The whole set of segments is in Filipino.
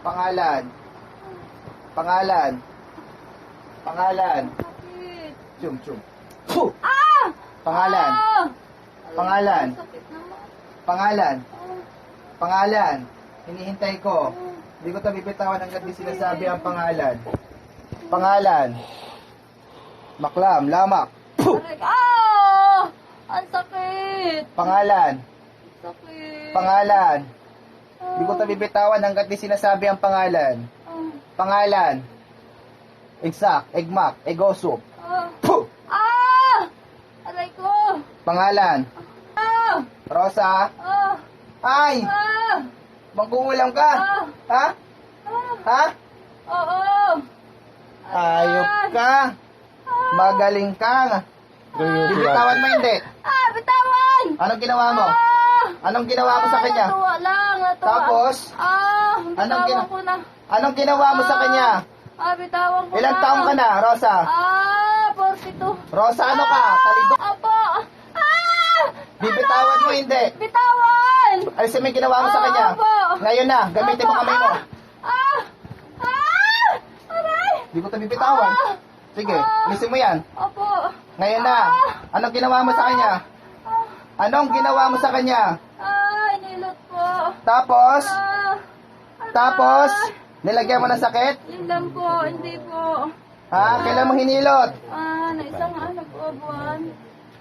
Pangalan. Pangalan. Pangalan. Sakit. Chum, chum. Puh! Ah! Pangalan. Ah! Pangalan. Sakit naman. Pangalan. Ah. Pangalan. Hinihintay ko. Hindi ko ito bibitawan hanggat di sinasabi ang pangalan. Pangalan. Maklam, lamak. Puh! Aray. Ah! Ang sakit. Pangalan. Sakit. Pangalan. Hindi ko ito bibitawan hanggat di sinasabi ang pangalan. Ah. Pangalan. Egsak, egmak, egosop. Ah. Puh! Ah! Aray ko. Pangalan. Ah! Rosa. Ah! Ay! Ah! Magkukulam ka. Ah! Ha? Ah! Ha? Oo! Ayop ka. Magaling ka. Bibitawan mo hindi. Ah! Bitawan! Anong ginawa mo? Ah! Anong ginawa mo sa kanya? Natuwa lang. Natuwa. Tapos? Ah! Anong Bitawan ko na. Anong ginawa mo sa kanya? Ah! Bitawan ko Ilang na. taong ka na, Rosa? Ah! 42. Rosa, ano ka? Talidok. Apo! Ah! Bibitawan mo hindi. Bitawan! Alisin mo yung ginawa mo sa kanya. Opo. Ngayon na, gamitin mo kamay mo. Ah! Ah! Aray! Hindi ko ito bibitawan. Ah! Sige, alisin mo yan. Opo. Ngayon na. Anong ginawa mo sa kanya? Ah! Anong ginawa mo sa kanya? Ah! Inilot po. Tapos, Ah! tapos, nilagyan mo ng sakit? Yun lang po. Hindi po. Ha? Kailan mo hinilot? Ah! Na isang buwan.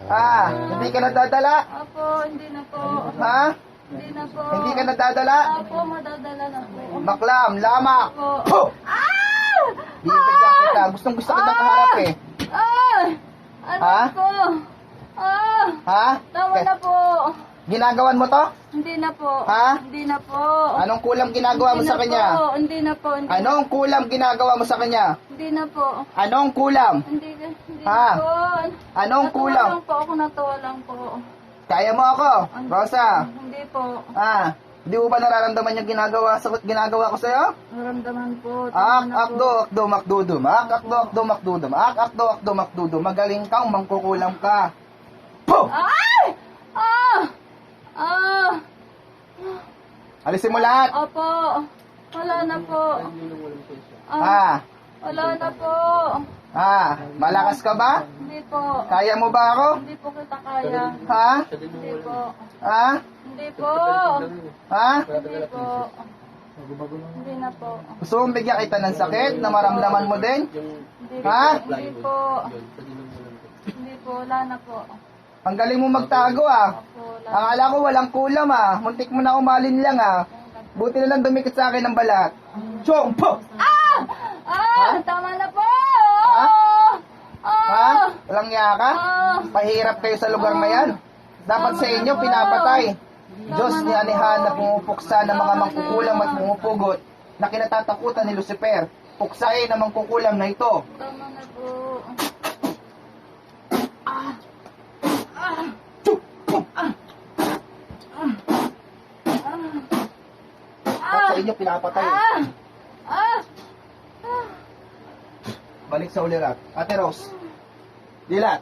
Ha? Hindi ka nadadala? Opo. Hindi na po. Ha? Hindi na po. Hindi ka nadadala? Opo. Madadala na po. Maklam, lamak. Opo. Puh! Ah! Bibigyan kita. Gustong gusto kita kaharap eh. Ah! Aray Ha? ko. Ah! Ha? Tama na po. Ginagawan mo to? Hindi na po. Ha? Hindi na po. Anong kulam ginagawa mo Hindi sa na kanya? po. Hindi na po. Hindi, Anong kulam ginagawa mo sa kanya? hindi na po. Anong kulam? Hindi Ha? na po. Anong Natuwa kulam? lang po ako. Natuwa lang po. Kaya mo ako, Rosa. Hindi po. Ha? Di mo ba nararamdaman yung ginagawa ko sa'yo? Naramdaman po. Ak, Tama na akdo, akdo, makdudum. Ak, akdo, akdo, makdudum. Ak, akdo, akdo, makdudum. Magaling kang mangkukulam ka. Puh! Ay! Ah! Ah! Alisin mo lahat. Opo. Wala na po. Ah, Ha? wala na po. Ha? Malakas ka ba? Hindi po. Kaya mo ba ako? Hindi po kita kaya. Ha? Hindi po. Ha? Hindi po. Ha? Hindi po. Hindi na po. Gusto mong bigyan kita ng sakit na maramdaman mo din? Hindi Ha? po. Hindi po. Hindi po. Wala na po. Ang galing mo magtago ah. Opo. Wala. Akala ko walang kulam ah. Muntik mo na umalin lang ah. Buti na lang dumikit sa akin ng balat. Chong! Po! Ah! Ah! Ha? Tama na po! Ha? Ah! Ha? Walang niya ka? Ah! Pahirap kayo sa lugar na yan. Dapat sa inyo pinapatay. Diyos ni Anihan na pumupuksa ng mga mangkukulam at pumupugot na kinatatakutan ni Lucifer. Puksain ang mangkukulam na ito. Tama na po. Dapat sa inyo pinapatay. Ah! Ah! Balik sa ulirat. Ate Rose. Dilat.